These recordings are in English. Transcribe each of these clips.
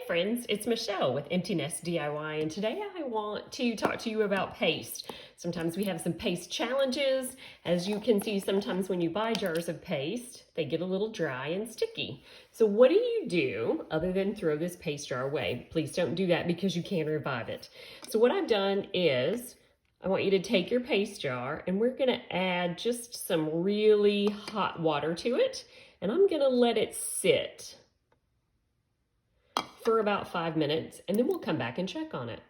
friends, it's Michelle with Empty Nest DIY, and today I want to talk to you about paste. Sometimes we have some paste challenges. As you can see, sometimes when you buy jars of paste, they get a little dry and sticky. So what do you do other than throw this paste jar away? Please don't do that because you can revive it. So what I've done is I want you to take your paste jar and we're going to add just some really hot water to it, and I'm going to let it sit for about 5 minutes, and then we'll come back and check on it.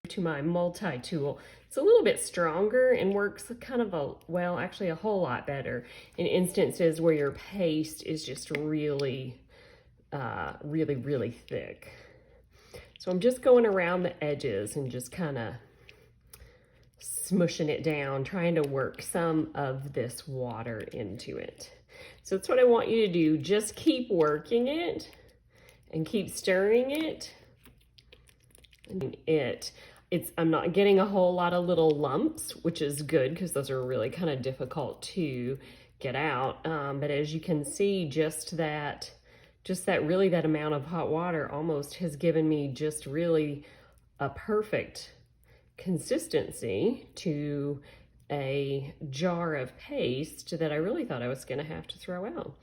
To my multi-tool, it's a little bit stronger and works kind of actually a whole lot better in instances where your paste is just really thick. So I'm just going around the edges and just kind of smushing it down, trying to work some of this water into it. So that's what I want you to do. Just keep working it and keep stirring it. I'm not getting a whole lot of little lumps, which is good because those are really kind of difficult to get out. But as you can see, that amount of hot water almost has given me just really a perfect consistency to a jar of paste that I really thought I was going to have to throw out.